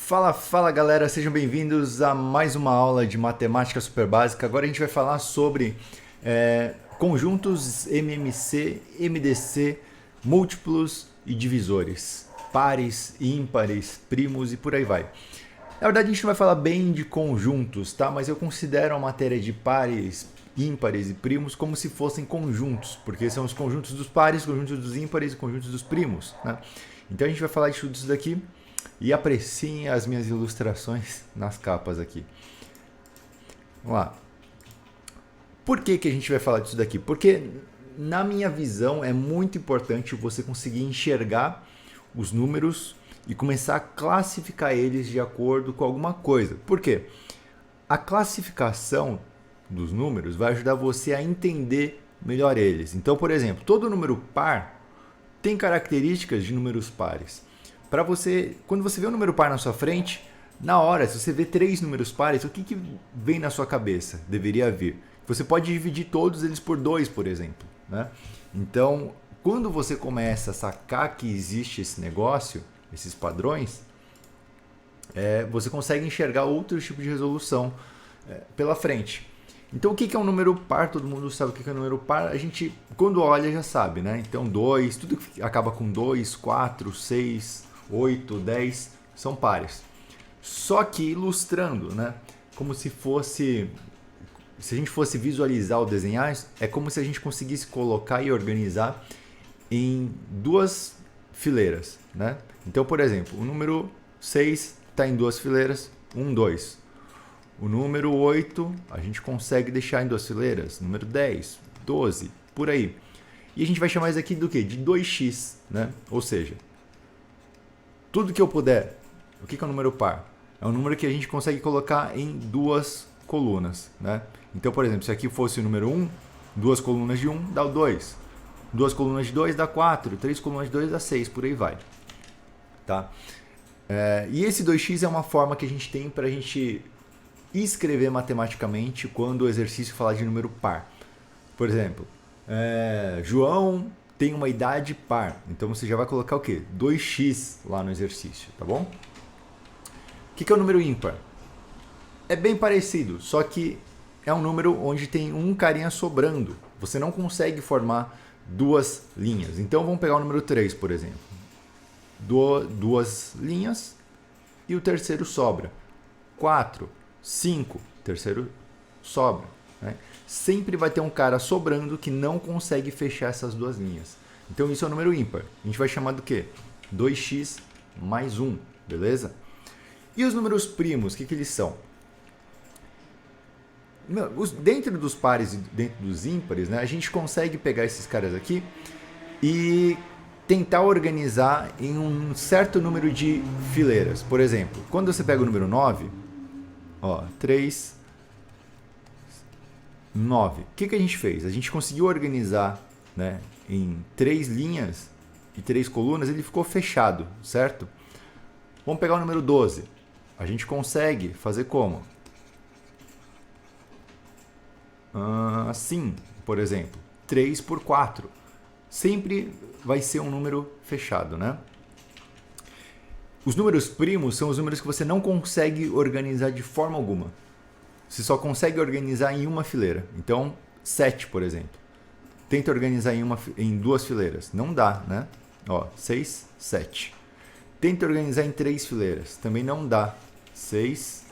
Fala galera, sejam bem-vindos a mais uma aula de matemática super básica. Agora a gente vai falar sobre conjuntos MMC, MDC, múltiplos e divisores, pares, ímpares, primos e por aí vai. Na verdade a gente não vai falar bem de conjuntos, tá? Mas eu considero a matéria de pares, ímpares e primos como se fossem conjuntos, porque são os conjuntos dos pares, conjuntos dos ímpares e conjuntos dos primos, né? Então a gente vai falar de tudo isso daqui. E apreciem as minhas ilustrações nas capas aqui. Vamos lá. Por que a gente vai falar disso daqui? Porque, na minha visão, é muito importante você conseguir enxergar os números e começar a classificar eles de acordo com alguma coisa. Por quê? A classificação dos números vai ajudar você a entender melhor eles. Então, por exemplo, todo número par tem características de números pares. Para você, quando você vê um número par na sua frente, na hora, se você vê 3 números pares, o que vem na sua cabeça? Deveria vir. Você pode dividir todos eles por 2, por exemplo, né? Então, quando você começa a sacar que existe esse negócio, esses padrões, você consegue enxergar outros tipos de resolução pela frente. Então, o que é um número par? Todo mundo sabe o que é um número par. A gente, quando olha, já sabe, né? Então, 2, tudo que acaba com 2, 4, 6... 8, 10 são pares. Só que ilustrando, né? Como se fosse... Se a gente fosse visualizar ou desenhar, é como se a gente conseguisse colocar e organizar em duas fileiras, né? Então, por exemplo, o número 6 está em duas fileiras, 1, 2. O número 8 a gente consegue deixar em duas fileiras, número 10, 12, por aí. E a gente vai chamar isso aqui do quê? De 2x, né? Ou seja, tudo que eu puder. O que é um número par? É um número que a gente consegue colocar em duas colunas, né? Então, por exemplo, se aqui fosse o número 1, duas colunas de 1 dá o 2. Duas colunas de 2 dá 4. Três colunas de 2 dá 6, por aí vai. Tá? E esse 2x é uma forma que a gente tem para a gente escrever matematicamente quando o exercício falar de número par. Por exemplo, João tem uma idade par. Então você já vai colocar o quê? 2x lá no exercício, tá bom? O que é o número ímpar? É bem parecido, só que é um número onde tem um carinha sobrando. Você não consegue formar duas linhas. Então vamos pegar o número 3, por exemplo. Duas linhas e o terceiro sobra. 4, 5, terceiro sobra, né? Sempre vai ter um cara sobrando que não consegue fechar essas duas linhas. Então isso é um número ímpar. A gente vai chamar do quê? 2x mais 1, beleza? E os números primos, o que eles são? Dentro dos pares e dentro dos ímpares, né, a gente consegue pegar esses caras aqui e tentar organizar em um certo número de fileiras. Por exemplo, quando você pega o número 9, 3, 9. O que a gente fez? A gente conseguiu organizar, né, em 3 linhas e 3 colunas, ele ficou fechado, certo? Vamos pegar o número 12. A gente consegue fazer como? Assim, por exemplo, 3 por 4. Sempre vai ser um número fechado, né? Os números primos são os números que você não consegue organizar de forma alguma. Você só consegue organizar em uma fileira. Então, 7, por exemplo. Tenta organizar em duas fileiras. Não dá, né? 6, 7. Tenta organizar em 3 fileiras. Também não dá. 6,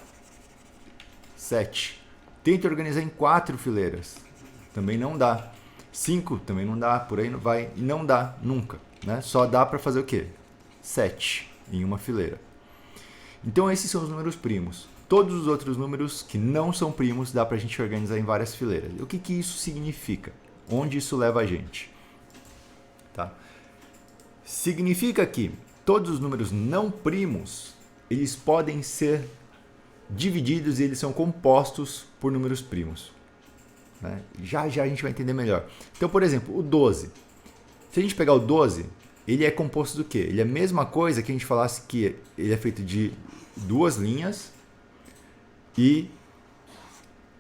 7. Tenta organizar em 4 fileiras. Também não dá. 5 também não dá. Por aí não vai. E não dá nunca, né? Só dá para fazer o quê? 7 em uma fileira. Então, esses são os números primos. Todos os outros números que não são primos dá para a gente organizar em várias fileiras. O que isso significa? Onde isso leva a gente? Tá? Significa que todos os números não primos, eles podem ser divididos e eles são compostos por números primos. Né? Já a gente vai entender melhor. Então, por exemplo, o 12. Se a gente pegar o 12, ele é composto do quê? Ele é a mesma coisa que a gente falasse que ele é feito de duas linhas e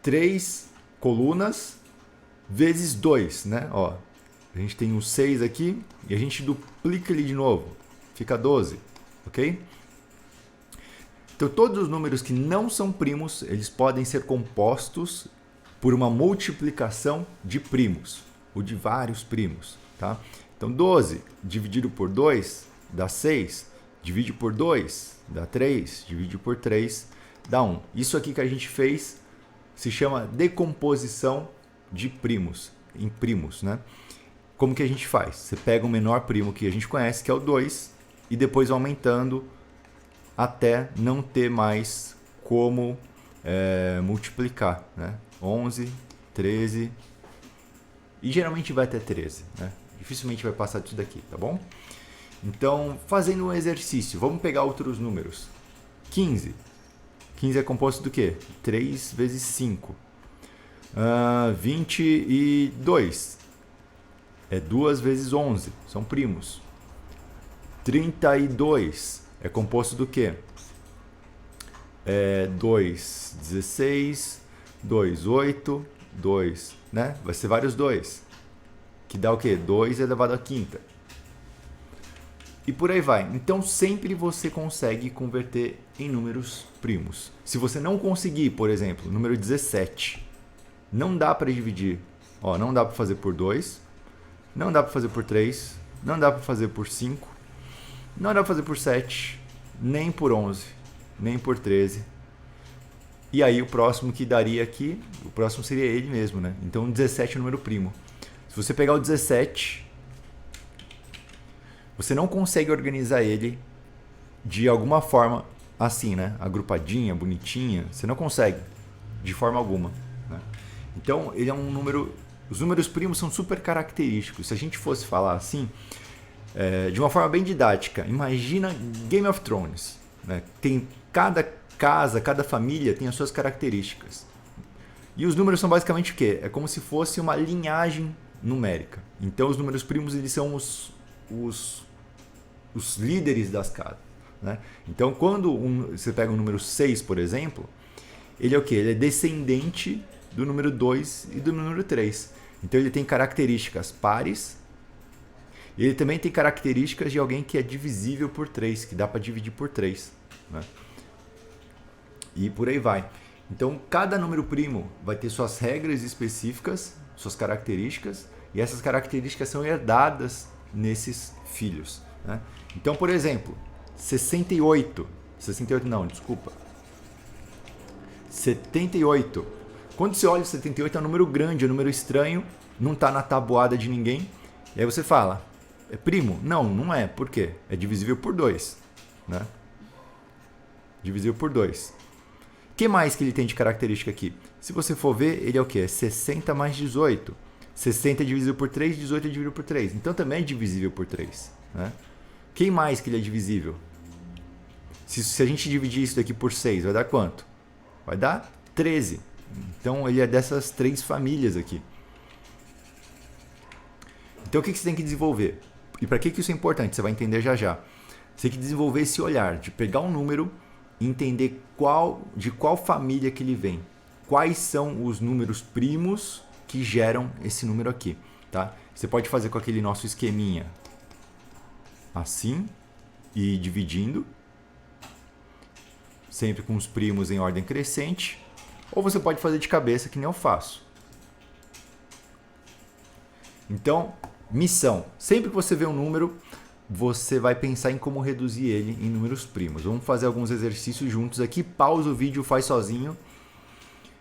3 colunas vezes 2, né? A gente tem o 6 aqui e a gente duplica ele de novo. Fica 12, ok? Então, todos os números que não são primos, eles podem ser compostos por uma multiplicação de primos, ou de vários primos, tá? Então, 12 dividido por 2 dá 6, divide por 2 dá 3, divide por 3 dá 1. Isso aqui que a gente fez se chama decomposição de primos, em primos, né? Como que a gente faz? Você pega o menor primo que a gente conhece, que é o 2, e depois aumentando até não ter mais como multiplicar, né? 11, 13 e geralmente vai até 13, né? Dificilmente vai passar disso daqui, tá bom? Então, fazendo um exercício, vamos pegar outros números. 15. 15 é composto do quê? 3 vezes 5. 22 é 2 vezes 11, são primos. 32 é composto do quê? 2, 16, 2, 8, 2, né? Vai ser vários 2, que dá o quê? 2 elevado à quinta. E por aí vai. Então, sempre você consegue converter em números primos. Se você não conseguir, por exemplo, número 17, não dá para dividir. Ó, não dá para fazer por 2, não dá para fazer por 3, não dá para fazer por 5, não dá para fazer por 7, nem por 11, nem por 13. E aí o próximo que daria aqui, o próximo seria ele mesmo, né? Então 17 é o número primo. Se você pegar o 17, você não consegue organizar ele de alguma forma assim, né? Agrupadinha, bonitinha. Você não consegue, de forma alguma, né? Então ele é um número... Os números primos são super característicos. Se a gente fosse falar assim, de uma forma bem didática, imagina Game of Thrones, né? Tem cada casa, cada família tem as suas características. E os números são basicamente o quê? É como se fosse uma linhagem numérica. Então os números primos eles são os líderes das casas, né? Então quando você pega o número 6, por exemplo, ele é o quê? Ele é descendente do número 2 e do número 3. Então ele tem características pares e ele também tem características de alguém que é divisível por 3, que dá para dividir por 3, né? E por aí vai. Então cada número primo vai ter suas regras específicas, suas características, e essas características são herdadas nesses filhos, né? Então, por exemplo, 78 não, desculpa. 78. Quando você olha o 78 é um número grande, é um número estranho, não está na tabuada de ninguém. E aí você fala, é primo? Não, não é. Por quê? É divisível por 2, né? Divisível por 2. O que mais que ele tem de característica aqui? Se você for ver, ele é o quê? É 60 mais 18. 60 é divisível por 3, 18 é divisível por 3. Então também é divisível por 3, né? Quem mais que ele é divisível? Se a gente dividir isso daqui por 6, vai dar quanto? Vai dar 13. Então ele é dessas 3 famílias aqui. Então o que você tem que desenvolver? E para que isso é importante? Você vai entender já já. Você tem que desenvolver esse olhar de pegar um número e entender de qual família que ele vem. Quais são os números primos que geram esse número aqui, tá? Você pode fazer com aquele nosso esqueminha assim e dividindo, sempre com os primos em ordem crescente, ou você pode fazer de cabeça que nem eu faço. Então, missão. Sempre que você vê um número, você vai pensar em como reduzir ele em números primos. Vamos fazer alguns exercícios juntos aqui. Pausa o vídeo, faz sozinho.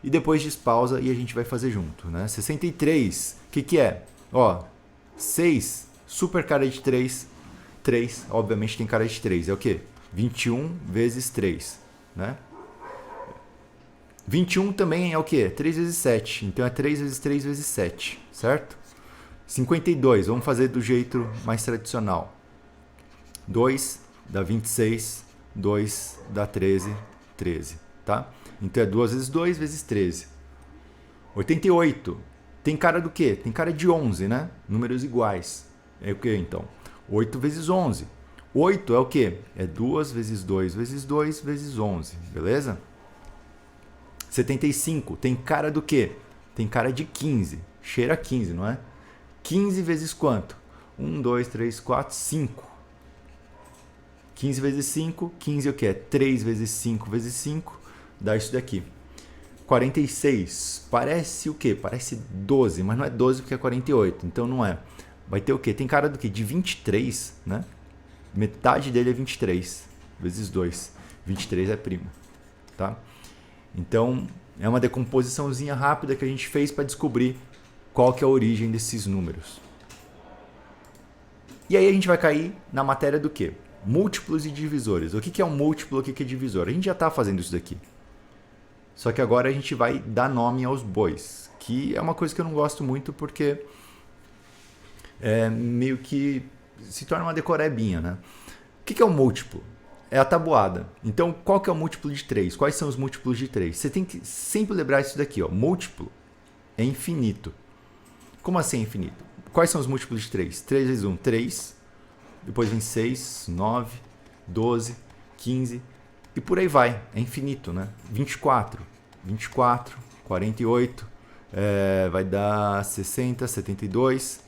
E depois despausa e a gente vai fazer junto, né? 63, o que é? Ó, 6, super cara de 3. 3, obviamente tem cara de 3. É o quê? 21 vezes 3, né? 21 também é o quê? 3 vezes 7. Então é 3 vezes 3 vezes 7, certo? 52, vamos fazer do jeito mais tradicional. 2 dá 26, 2 dá 13, 13, tá? Então é 2 vezes 2 vezes 13. 88, tem cara do quê? Tem cara de 11, né? Números iguais. É o quê, então? 8 vezes 11. 8 é o quê? É 2 vezes 2 vezes 2 vezes 11, beleza? 75, tem cara do quê? Tem cara de 15. Cheira 15, não é? 15 vezes quanto? 1, 2, 3, 4, 5. 15 vezes 5, 15 é o que? É 3 vezes 5 vezes 5, dá isso daqui. 46, parece o quê? Parece 12, mas não é 12 porque é 48, então não é. Vai ter o quê? Tem cara do quê? De 23, né? Metade dele é 23, vezes 2. 23 é primo, tá? Então, é uma decomposiçãozinha rápida que a gente fez para descobrir qual que é a origem desses números. E aí a gente vai cair na matéria do quê? Múltiplos e divisores. O que é um múltiplo, o que é divisor? A gente já está fazendo isso daqui. Só que agora a gente vai dar nome aos bois, que é uma coisa que eu não gosto muito porque meio que se torna uma decorebinha, né? O que é um múltiplo? É a tabuada. Então, qual que é o múltiplo de 3? Quais são os múltiplos de 3? Você tem que sempre lembrar isso daqui, ó. Múltiplo é infinito. Como assim é infinito? Quais são os múltiplos de 3? 3 vezes 1, 3. Depois vem 6, 9, 12, 15. E por aí vai. É infinito, né? 24, 48. Vai dar 60, 72.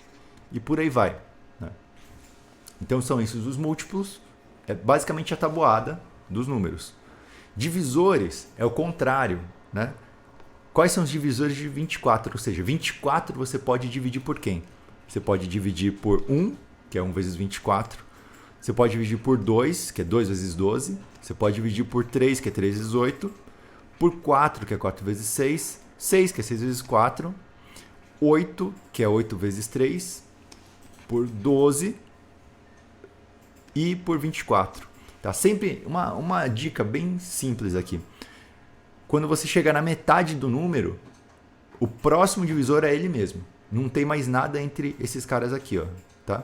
E por aí vai. Né? Então são esses os múltiplos. É basicamente a tabuada dos números. Divisores é o contrário, né? Quais são os divisores de 24? Ou seja, 24 você pode dividir por quem? Você pode dividir por 1, que é 1 vezes 24. Você pode dividir por 2, que é 2 vezes 12. Você pode dividir por 3, que é 3 vezes 8. Por 4, que é 4 vezes 6. 6, que é 6 vezes 4. 8, que é 8 vezes 3. Por 12. E por 24. Tá? Sempre uma dica bem simples aqui. Quando você chegar na metade do número, o próximo divisor é ele mesmo. Não tem mais nada entre esses caras aqui, ó, tá?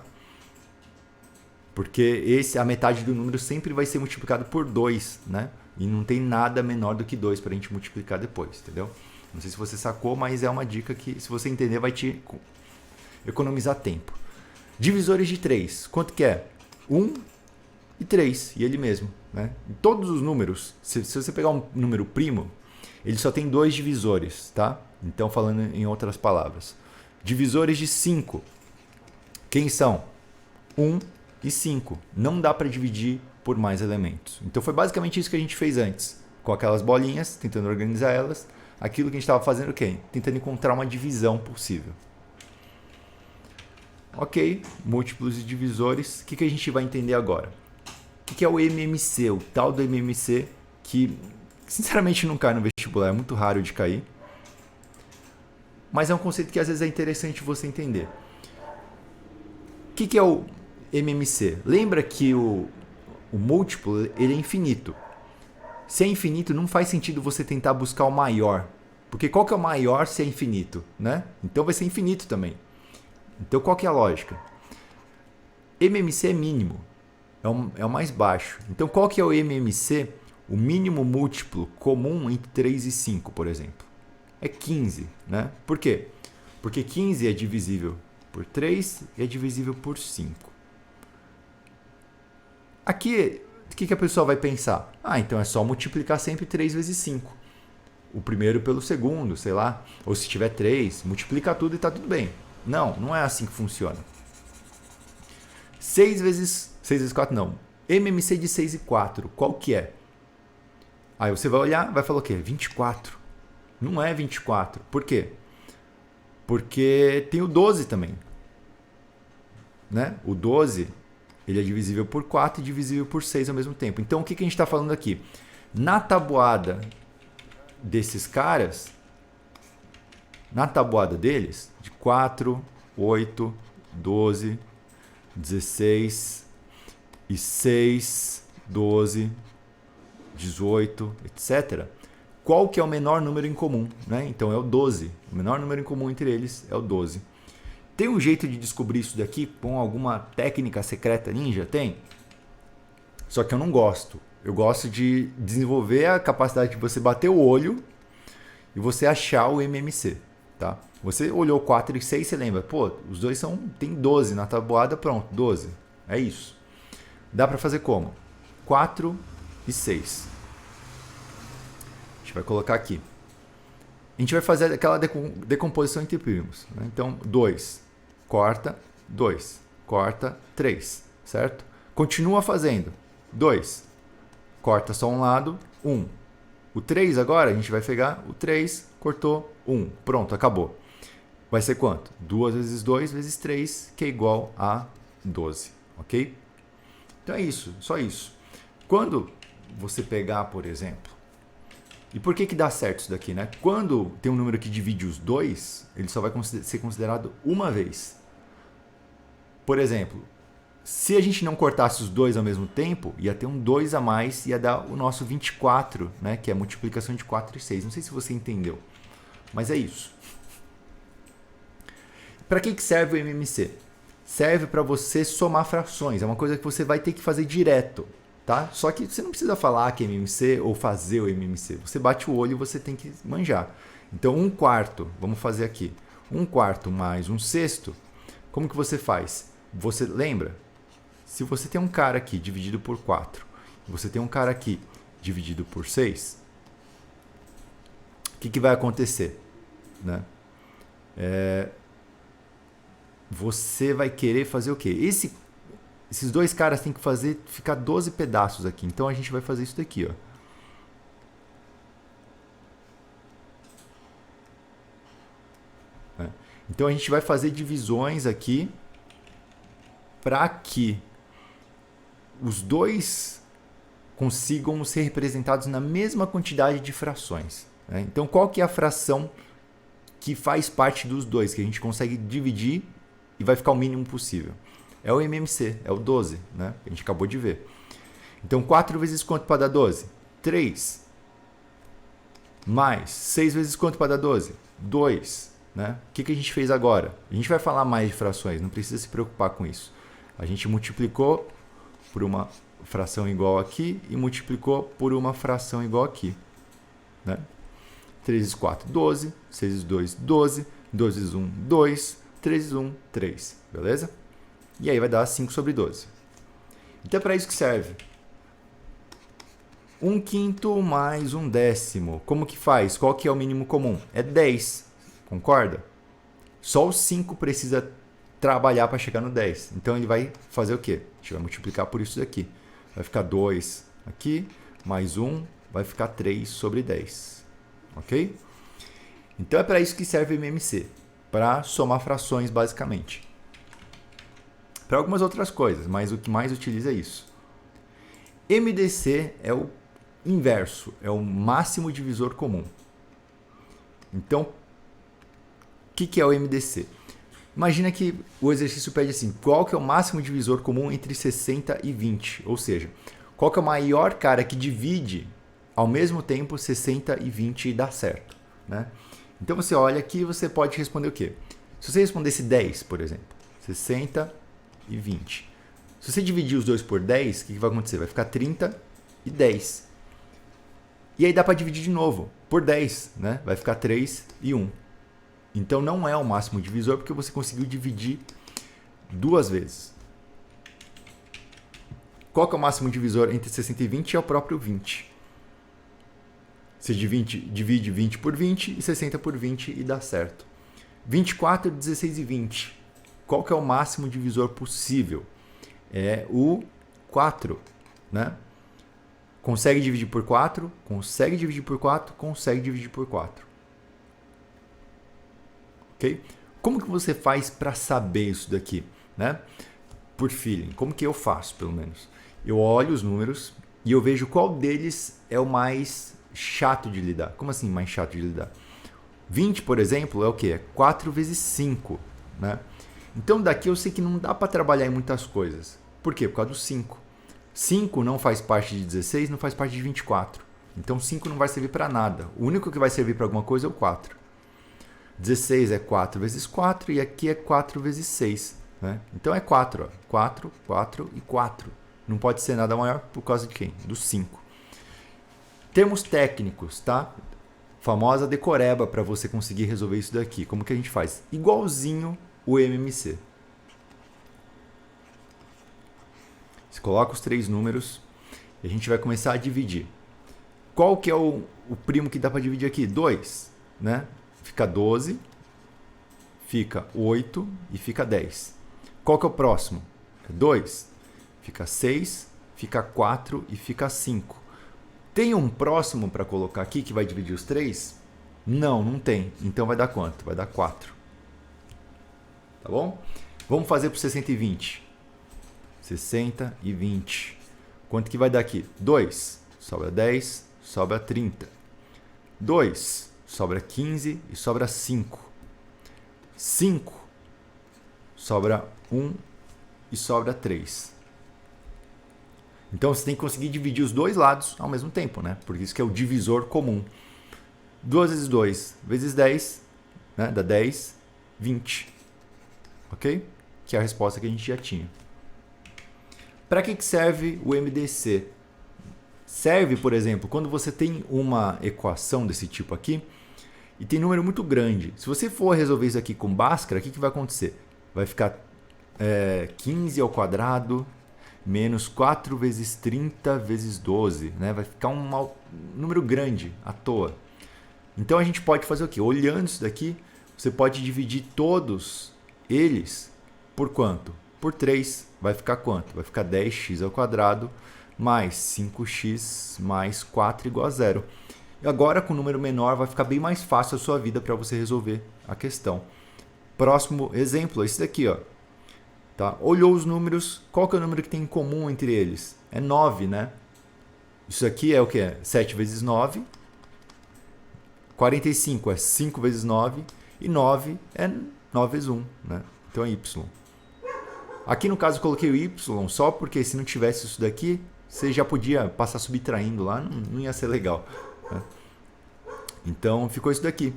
Porque a metade do número sempre vai ser multiplicado por 2, né? E não tem nada menor do que 2 para a gente multiplicar depois, entendeu? Não sei se você sacou, mas é uma dica que, se você entender, vai te economizar tempo. Divisores de 3, quanto que é? 1 e 3, e ele mesmo, né? Em todos os números, se você pegar um número primo, ele só tem 2 divisores, tá? Então, falando em outras palavras. Divisores de 5, quem são? 1 e 5. Não dá para dividir por mais elementos. Então, foi basicamente isso que a gente fez antes, com aquelas bolinhas, tentando organizar elas. Aquilo que a gente estava fazendo, o quê? Tentando encontrar uma divisão possível. Ok, múltiplos e divisores. O que a gente vai entender agora? O que é o MMC? O tal do MMC que, sinceramente, não cai no vestibular. É muito raro de cair. Mas é um conceito que às vezes é interessante você entender. O que é o MMC? Lembra que o múltiplo ele é infinito. Se é infinito, não faz sentido você tentar buscar o maior. Porque qual que é o maior se é infinito? Né? Então vai ser infinito também. Então qual que é a lógica? MMC é mínimo. É o mais baixo. Então qual que é o MMC? O mínimo múltiplo comum entre 3 e 5, por exemplo. É 15. Né? Por quê? Porque 15 é divisível por 3 e é divisível por 5. Aqui, o que a pessoa vai pensar? Ah, então é só multiplicar sempre 3 vezes 5. O primeiro pelo segundo, sei lá. Ou se tiver 3, multiplica tudo e está tudo bem. Não, não é assim que funciona. 6 vezes 4 não. MMC de 6 e 4, qual que é? Aí você vai olhar, vai falar o quê? 24. Não é 24. Por quê? Porque tem o 12 também. Né? O 12, ele é divisível por 4 e divisível por 6 ao mesmo tempo. Então, o que a gente está falando aqui? Na tabuada desses caras, na tabuada deles, de 4, 8, 12, 16 e 6, 12, 18, etc. Qual que é o menor número em comum? Né? Então é o 12. O menor número em comum entre eles é o 12. Tem um jeito de descobrir isso daqui com alguma técnica secreta ninja? Tem. Só que eu não gosto. Eu gosto de desenvolver a capacidade de você bater o olho e você achar o MMC. Tá? Você olhou 4 e 6, você lembra, pô, os dois tem 12 na tabuada, pronto, 12. É isso. Dá para fazer como? 4 e 6. A gente vai colocar aqui. A gente vai fazer aquela decomposição entre primos. Né? Então, 2, corta 2, corta 3, certo? Continua fazendo. 2. Corta só um lado, 1. O 3 agora, a gente vai pegar o 3, cortou 1. Pronto, acabou. Vai ser quanto? 2 vezes 2 vezes 3, que é igual a 12. Ok? Então é isso, só isso. Quando você pegar, por exemplo, e por que dá certo isso daqui, né? Quando tem um número que divide os dois, ele só vai ser considerado uma vez. Por exemplo, se a gente não cortasse os dois ao mesmo tempo, ia ter um 2 a mais, ia dar o nosso 24, né? Que é a multiplicação de 4 e 6. Não sei se você entendeu, mas é isso. Para que serve o MMC? Serve para você somar frações. É uma coisa que você vai ter que fazer direto, tá? Só que você não precisa falar que é MMC ou fazer o MMC. Você bate o olho e você tem que manjar. Então, 1/4, vamos fazer aqui. 1/4 mais 1/6, como que você faz? Você lembra? Se você tem um cara aqui dividido por 4, você tem um cara aqui dividido por 6, o que vai acontecer? Né? Você vai querer fazer o quê? Esses dois caras têm que ficar 12 pedaços aqui. Então a gente vai fazer isso daqui, ó. Então a gente vai fazer divisões aqui para que os dois consigam ser representados na mesma quantidade de frações. Né? Então qual que é a fração que faz parte dos dois, que a gente consegue dividir e vai ficar o mínimo possível? É o MMC, é o 12, né? A gente acabou de ver. Então 4 vezes quanto para dar 12? 3. Mais 6 vezes quanto para dar 12? 2. Né? O que a gente fez agora? A gente vai falar mais de frações, não precisa se preocupar com isso. A gente multiplicou por uma fração igual aqui e multiplicou por uma fração igual aqui. Né? 3 vezes 4, 12. 6 vezes 2, 12. 2 vezes 1, 2. 3 vezes 1, 3. Beleza? E aí vai dar 5 sobre 12. Então é para isso que serve. 1/5 mais 1/10. Como que faz? Qual que é o mínimo comum? É 10. Concorda? Só o 5 precisa trabalhar para chegar no 10. Então ele vai fazer o quê? A gente vai multiplicar por isso daqui. Vai ficar 2 aqui, mais 1, vai ficar 3 sobre 10. Ok? Então é para isso que serve o MMC. Para somar frações, basicamente. Para algumas outras coisas, mas o que mais utiliza é isso. MDC é o inverso, é o máximo divisor comum. Então, o que é o MDC? Imagina que o exercício pede assim, qual que é o máximo divisor comum entre 60 e 20? Ou seja, qual que é o maior cara que divide ao mesmo tempo 60 e 20 e dá certo? Né? Então você olha aqui e você pode responder o quê? Se você respondesse 10, por exemplo, 60 e 20. Se você dividir os dois por 10, o que vai acontecer? Vai ficar 30 e 10. E aí dá para dividir de novo por 10, né? Vai ficar 3 e 1. Então não é o máximo divisor porque você conseguiu dividir duas vezes. Qual que é o máximo divisor entre 60 e 20? É o próprio 20. Você divide 20 por 20 e 60 por 20 e dá certo. 24, 16 e 20. Qual que é o máximo divisor possível? É o 4, né? Consegue dividir por 4? Consegue dividir por 4? Consegue dividir por 4. Ok? Como que você faz para saber isso daqui? Né? Por feeling. Como que eu faço, pelo menos? Eu olho os números e eu vejo qual deles é o mais chato de lidar. Como assim mais chato de lidar? 20, por exemplo, é o quê? É 4 vezes 5. Né? Então daqui eu sei que não dá para trabalhar em muitas coisas. Por quê? Por causa do 5. 5 não faz parte de 16, não faz parte de 24. Então 5 não vai servir para nada. O único que vai servir para alguma coisa é o 4. 16 é 4 vezes 4 e aqui é 4 vezes 6. Né? Então é 4. Ó. 4, 4 e 4. Não pode ser nada maior por causa de quem? Do 5. Termos técnicos, tá? Famosa decoreba para você conseguir resolver isso daqui. Como que a gente faz? Igualzinho o MMC. Você coloca os 3 números e a gente vai começar a dividir. Qual que é o primo que dá para dividir aqui? 2, né? Fica 12, fica 8 e fica 10. Qual que é o próximo? 2, fica 6, fica 4 e fica 5. Tem um próximo para colocar aqui que vai dividir os 3? Não, não tem. Então vai dar quanto? Vai dar 4. Tá bom? Vamos fazer para 60 e 20. 60 e 20. Quanto que vai dar aqui? 2. Sobra 10, sobra 30. 2, sobra 15 e sobra 5. 5, sobra 1 e sobra 3. Então você tem que conseguir dividir os dois lados ao mesmo tempo, né? Por isso que é o divisor comum. 2 vezes 2 vezes 10, né? Dá 10, 20. Ok? Que é a resposta que a gente já tinha. Para que serve o MDC? Serve, por exemplo, quando você tem uma equação desse tipo aqui e tem número muito grande. Se você for resolver isso aqui com Bhaskara, o que vai acontecer? Vai ficar 15 ao quadrado menos 4 vezes 30 vezes 12. Né? Vai ficar um número grande à toa. Então a gente pode fazer o quê? Olhando isso daqui, você pode dividir todos eles por quanto? Por 3. Vai ficar quanto? Vai ficar 10x ao quadrado mais 5x mais 4 igual a 0. E agora, com um número menor, vai ficar bem mais fácil a sua vida para você resolver a questão. Próximo exemplo é esse daqui. Ó. Tá? Olhou os números, qual que é o número que tem em comum entre eles? É 9, né? Isso aqui é o que? 7 vezes 9. 45 é 5 vezes 9. E 9 é 9 vezes 1. Né? Então é y. Aqui no caso eu coloquei o y só porque se não tivesse isso daqui, você já podia passar subtraindo lá, não ia ser legal. Né? Então ficou isso daqui.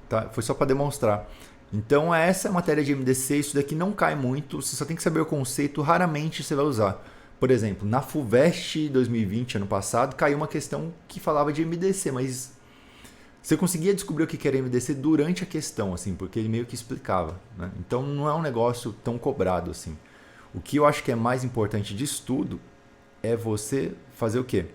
Tá? Foi só para demonstrar. Então essa é a matéria de MDC, isso daqui não cai muito, você só tem que saber o conceito, raramente você vai usar. Por exemplo, na FUVEST 2020, ano passado, caiu uma questão que falava de MDC, mas você conseguia descobrir o que era MDC durante a questão, assim, porque ele meio que explicava. Né? Então não é um negócio tão cobrado assim. O que eu acho que é mais importante de estudo é você fazer o quê?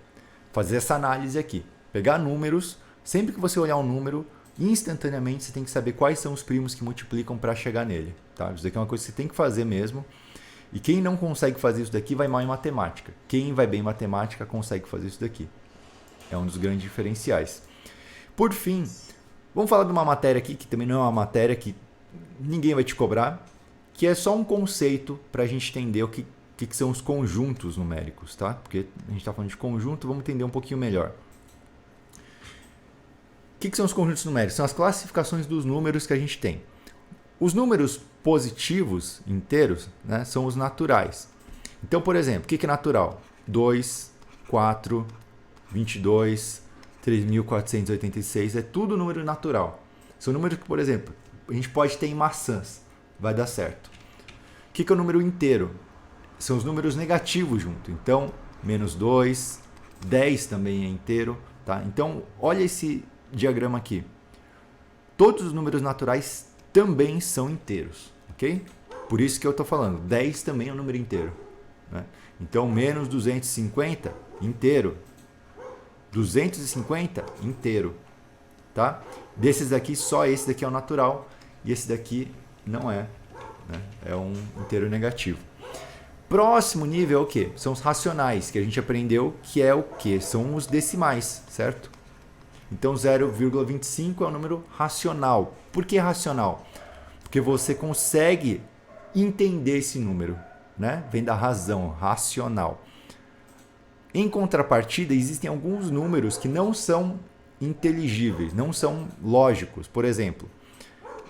Fazer essa análise aqui. Pegar números, sempre que você olhar um número, instantaneamente você tem que saber quais são os primos que multiplicam para chegar nele. Tá? Isso daqui é uma coisa que você tem que fazer mesmo. E quem não consegue fazer isso daqui vai mal em matemática. Quem vai bem em matemática consegue fazer isso daqui. É um dos grandes diferenciais. Por fim, vamos falar de uma matéria aqui, que também não é uma matéria que ninguém vai te cobrar, que é só um conceito para a gente entender o que são os conjuntos numéricos, tá? Porque a gente está falando de conjunto, vamos entender um pouquinho melhor. O que são os conjuntos numéricos? São as classificações dos números que a gente tem. Os números positivos inteiros, né, são os naturais. Então, por exemplo, o que é natural? 2, 4, 22, 3.486, é tudo número natural. São números que, por exemplo, a gente pode ter em maçãs, vai dar certo. O que é o número inteiro? São os números negativos junto. Então, menos 2, 10 também é inteiro. Tá? Então, olha esse diagrama aqui. Todos os números naturais também são inteiros. Ok? Por isso que eu estou falando, 10 também é um número inteiro. Né? Então, menos 250, inteiro. 250, inteiro. Tá? Desses daqui, só esse daqui é o natural e esse daqui não é. Né? É um inteiro negativo. Próximo nível é o quê? São os racionais, que a gente aprendeu que é o quê? São os decimais, certo? Então 0,25 é um número racional. Por que racional? Porque você consegue entender esse número. Né? Vem da razão, racional. Em contrapartida, existem alguns números que não são inteligíveis, não são lógicos. Por exemplo,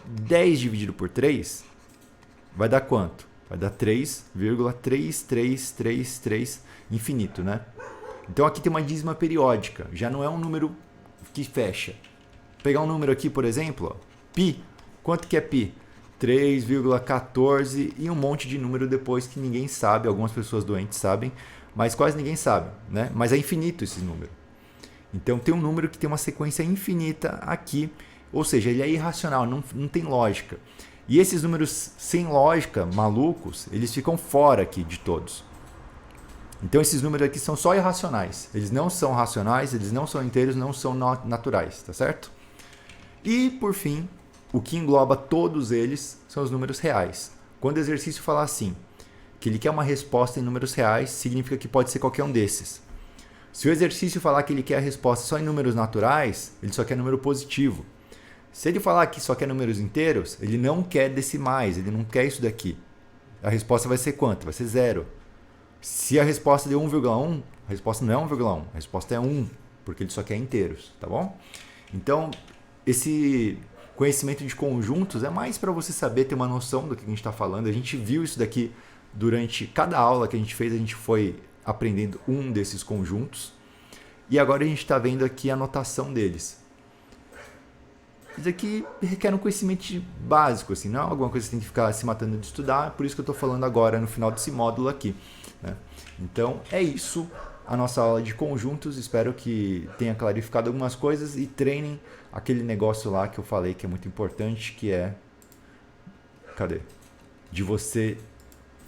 10 dividido por 3 vai dar quanto? Vai dar 3,3333 infinito, né? Então aqui tem uma dízima periódica, já não é um número que fecha. Vou pegar um número aqui, por exemplo, ó, π. Quanto que é π? 3,14 e um monte de número depois que ninguém sabe, algumas pessoas doentes sabem, mas quase ninguém sabe, né? Mas é infinito esse número. Então tem um número que tem uma sequência infinita aqui, ou seja, ele é irracional, não tem lógica. E esses números sem lógica, malucos, eles ficam fora aqui de todos. Então esses números aqui são só irracionais. Eles não são racionais, eles não são inteiros, não são naturais, tá certo? E por fim, o que engloba todos eles são os números reais. Quando o exercício falar assim, que ele quer uma resposta em números reais, significa que pode ser qualquer um desses. Se o exercício falar que ele quer a resposta só em números naturais, ele só quer número positivo. Se ele falar que só quer números inteiros, ele não quer decimais, ele não quer isso daqui. A resposta vai ser quanto? Vai ser 0. Se a resposta deu 1,1, a resposta não é 1,1, a resposta é 1, porque ele só quer inteiros, tá bom? Então, esse conhecimento de conjuntos é mais para você saber, ter uma noção do que a gente está falando. A gente viu isso daqui durante cada aula que a gente fez, a gente foi aprendendo um desses conjuntos. E agora a gente está vendo aqui a notação deles. Isso aqui requer um conhecimento básico, assim, não é alguma coisa que você tem que ficar se matando de estudar, por isso que eu estou falando agora no final desse módulo aqui, né? Então é isso, a nossa aula de conjuntos. Espero que tenha clarificado algumas coisas e treinem aquele negócio lá que eu falei que é muito importante, que é... Cadê? De você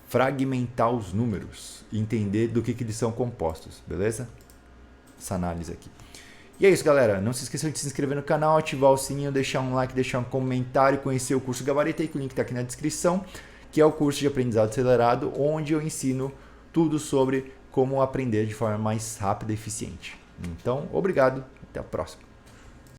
fragmentar os números e entender do que eles são compostos, beleza? Essa análise aqui. E é isso, galera. Não se esqueçam de se inscrever no canal, ativar o sininho, deixar um like, deixar um comentário, conhecer o curso Gabaritei, que o link está aqui na descrição, que é o curso de aprendizado acelerado, onde eu ensino tudo sobre como aprender de forma mais rápida e eficiente. Então, obrigado. Até a próxima.